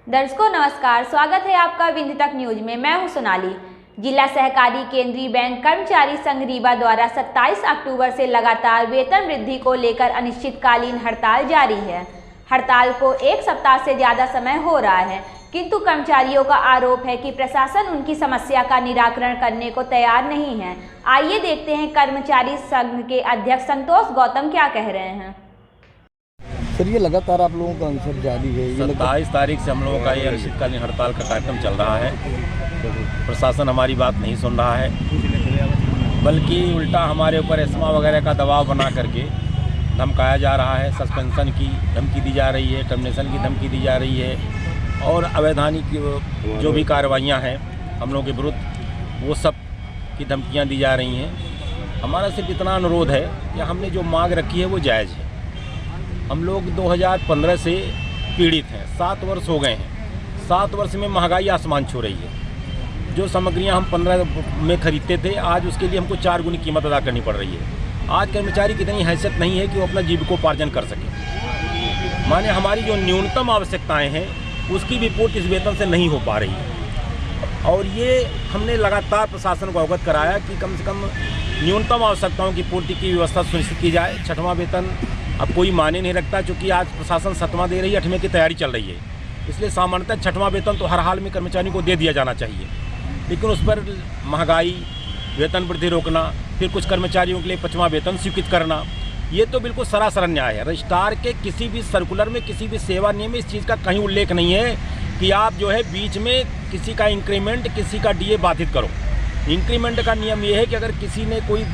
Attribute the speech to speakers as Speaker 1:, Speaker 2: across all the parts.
Speaker 1: दर्शकों नमस्कार, स्वागत है आपका बिंदु तक न्यूज में। मैं हूं सोनाली। जिला सहकारी केंद्रीय बैंक कर्मचारी संघ रीवा द्वारा 27 अक्टूबर से लगातार वेतन वृद्धि को लेकर अनिश्चितकालीन हड़ताल जारी है। हड़ताल को एक सप्ताह से ज्यादा समय हो रहा है, किंतु कर्मचारियों का आरोप है कि प्रशासन उनकी समस्या का निराकरण करने को तैयार नहीं है। आइए देखते हैं कर्मचारी संघ के अध्यक्ष संतोष गौतम क्या कह रहे हैं।
Speaker 2: सर, ये लगातार आप लोगों का आंसर जारी है।
Speaker 3: 27 तारीख से हम लोगों का ये अनिश्चितकालीन हड़ताल का कार्यक्रम चल रहा है। प्रशासन हमारी बात नहीं सुन रहा है, बल्कि उल्टा हमारे ऊपर एस्मा वगैरह का दबाव बना करके धमकाया जा रहा है। सस्पेंशन की धमकी दी जा रही है, टर्मिनेशन की धमकी दी जा रही है, और अवैधानिक जो भी कार्रवाइयाँ हैं हम लोगों के विरुद्ध, वो सब की धमकियाँ दी जा रही हैं। हमारा सिर्फ इतना अनुरोध है कि हमने जो मांग रखी है वो जायज़ है। हम लोग 2015 से पीड़ित हैं, 7 वर्ष हो गए हैं। 7 वर्ष में महंगाई आसमान छू रही है। जो सामग्रियां हम 15 में खरीदते थे, आज उसके लिए हमको 4 गुनी कीमत अदा करनी पड़ रही है। आज कर्मचारी की इतनी हैसियत नहीं है कि वो अपना जीविकोपार्जन कर सके। माने हमारी जो न्यूनतम आवश्यकताएं हैं उसकी भी पूर्ति इस वेतन से नहीं हो पा रही है। और ये हमने लगातार प्रशासन को अवगत कराया कि कम से कम न्यूनतम आवश्यकताओं की पूर्ति की व्यवस्था सुनिश्चित की जाए। 6वां वेतन अब कोई माने नहीं रखता, क्योंकि आज प्रशासन 7वां दे रही है, 8वें की तैयारी चल रही है। इसलिए सामान्यतः 6वां वेतन तो हर हाल में कर्मचारियों को दे दिया जाना चाहिए, लेकिन उस पर महंगाई, वेतन वृद्धि रोकना, फिर कुछ कर्मचारियों के लिए 5वां वेतन स्वीकृत करना, ये तो बिल्कुल सरासर अन्याय है। रजिस्ट्रार के किसी भी सर्कुलर में, किसी भी सेवा नियम में इस चीज़ का कहीं उल्लेख नहीं है कि आप जो है बीच में किसी का इंक्रीमेंट, किसी का डीए बाधित करो। इंक्रीमेंट का नियम ये है कि अगर किसी ने कोई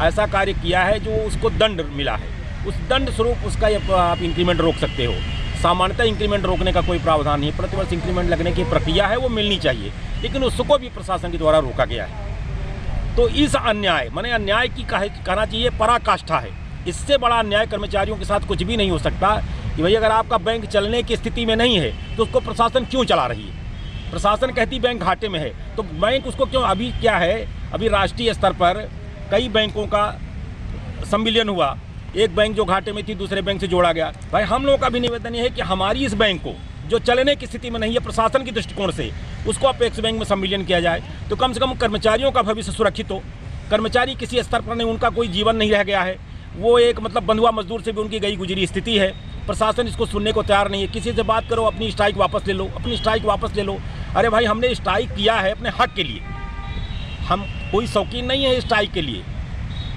Speaker 3: ऐसा कार्य किया है जो उसको दंड मिला है, उस दंड स्वरूप उसका आप इंक्रीमेंट रोक सकते हो। सामान्यतः इंक्रीमेंट रोकने का कोई प्रावधान नहीं है। प्रतिवर्ष इंक्रीमेंट लगने की प्रक्रिया है, वो मिलनी चाहिए, लेकिन उसको भी प्रशासन के द्वारा रोका गया है। तो इस अन्याय, माने अन्याय की कहना चाहिए पराकाष्ठा है। इससे बड़ा अन्याय कर्मचारियों के साथ कुछ भी नहीं हो सकता कि भाई अगर आपका बैंक चलने की स्थिति में नहीं है तो उसको प्रशासन क्यों चला रही है। प्रशासन कहती बैंक घाटे में है, तो बैंक उसको क्यों। अभी क्या है, अभी राष्ट्रीय स्तर पर कई बैंकों का संविलियन हुआ। एक बैंक जो घाटे में थी दूसरे बैंक से जोड़ा गया। भाई हम लोगों का भी निवेदन है कि हमारी इस बैंक को जो चलने की स्थिति में नहीं है, प्रशासन के दृष्टिकोण से उसको अपेक्स बैंक में संविलियन किया जाए, तो कम से कम कर्मचारियों का भविष्य सुरक्षित हो। कर्मचारी किसी स्तर पर नहीं, उनका कोई जीवन नहीं रह गया है। वो एक मतलब बंधुआ मजदूर से भी उनकी गई गुजरी स्थिति है। प्रशासन इसको सुनने को तैयार नहीं है। किसी से बात करो, अपनी स्ट्राइक वापस ले लो, अपनी स्ट्राइक वापस ले लो। अरे भाई, हमने स्ट्राइक किया है अपने हक के लिए। हम कोई शौकीन नहीं है स्ट्राइक के लिए,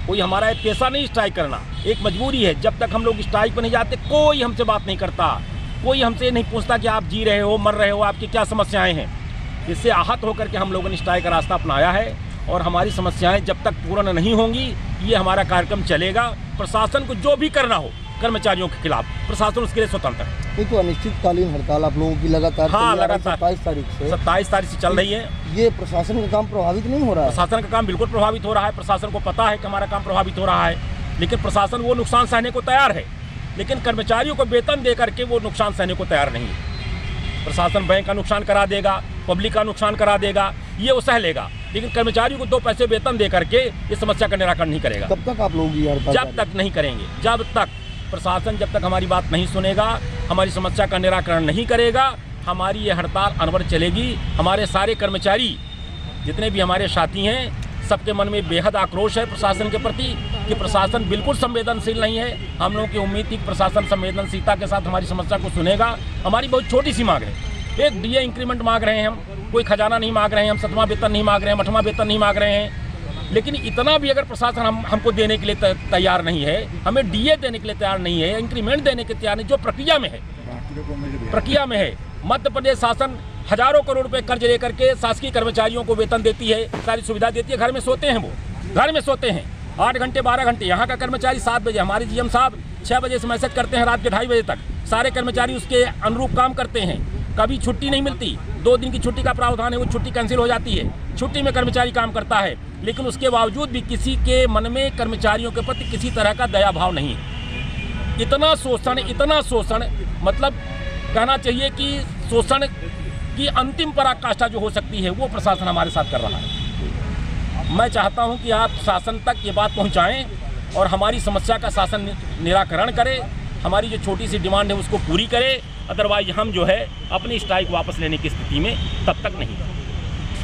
Speaker 3: कोई हमारा एक पेशा नहीं स्ट्राइक करना, एक मजबूरी है। जब तक हम लोग स्ट्राइक पर नहीं जाते, कोई हमसे बात नहीं करता, कोई हमसे नहीं पूछता कि आप जी रहे हो, मर रहे हो, आपकी क्या समस्याएं हैं। इससे आहत होकर के हम लोगों ने स्ट्राइक का रास्ता अपनाया है, और हमारी समस्याएं जब तक पूर्ण नहीं होंगी ये हमारा कार्यक्रम चलेगा। प्रशासन को जो भी करना हो कर्मचारियों के खिलाफ, प्रशासन उसके लिए स्वतंत्र है।
Speaker 2: तो अनिश्चितकालीन हड़ताल आप लोगों की लगातार 27 तारीख से
Speaker 3: चल रही है।
Speaker 2: ये प्रशासन का काम प्रभावित नहीं हो रहा है?
Speaker 3: प्रशासन का काम बिल्कुल प्रभावित हो रहा है। प्रशासन को पता है कि हमारा काम प्रभावित हो रहा है, लेकिन प्रशासन वो नुकसान सहने को तैयार है, लेकिन कर्मचारियों को वेतन दे करके वो नुकसान सहने को तैयार नहीं है। प्रशासन बैंक का नुकसान करा देगा, पब्लिक का नुकसान करा देगा, ये वो सह लेगा, लेकिन कर्मचारियों को 2 पैसे वेतन दे करके इस समस्या का निराकरण नहीं करेगा।
Speaker 2: कब तक आप लोग ये हड़ताल?
Speaker 3: जब तक नहीं करेंगे, जब तक प्रशासन जब तक हमारी बात नहीं सुनेगा, हमारी समस्या का निराकरण नहीं करेगा, हमारी ये हड़ताल अनवर चलेगी। हमारे सारे कर्मचारी जितने भी हमारे साथी हैं, सबके मन में बेहद आक्रोश है प्रशासन के प्रति कि प्रशासन बिल्कुल संवेदनशील नहीं है। हम लोगों की उम्मीद थी कि प्रशासन संवेदनशीलता के साथ हमारी समस्या को सुनेगा। हमारी बहुत छोटी सी मांग है, एक डीए इंक्रीमेंट मांग रहे हैं हम, कोई खजाना नहीं मांग रहे हैं हम, 7वां वेतन नहीं मांग रहे हैं, 8वां वेतन नहीं मांग रहे हैं। लेकिन इतना भी अगर प्रशासन हमको देने के लिए तैयार नहीं है, हमें डीए देने के लिए तैयार नहीं है, इंक्रीमेंट देने के तैयार नहीं, जो प्रक्रिया में है। मध्य प्रदेश शासन हजारों करोड़ रुपए कर्ज लेकर के शासकीय कर्मचारियों को वेतन देती है, सारी सुविधा देती है। घर में सोते हैं, वो घर में सोते हैं 8 घंटे 12 घंटे। यहाँ का कर्मचारी 7 बजे, हमारे जीएम साहब 6 बजे से मैसेज करते हैं रात के 2:30 बजे तक। सारे कर्मचारी उसके अनुरूप काम करते हैं, कभी छुट्टी नहीं मिलती। 2 दिन की छुट्टी का प्रावधान है, वो छुट्टी कैंसिल हो जाती है। छुट्टी में कर्मचारी काम करता है, लेकिन उसके बावजूद भी किसी के मन में कर्मचारियों के प्रति किसी तरह का दया भाव नहीं है। इतना शोषण, मतलब कहना चाहिए कि शोषण की अंतिम पराकाष्ठा जो हो सकती है वो प्रशासन हमारे साथ कर रहा है। मैं चाहता हूं कि आप शासन तक ये बात पहुंचाएं और हमारी समस्या का शासन निराकरण करे। हमारी जो छोटी सी डिमांड है उसको पूरी करे, अदरवाइज हम जो है अपनी स्ट्राइक वापस लेने की स्थिति में तब तक नहीं है।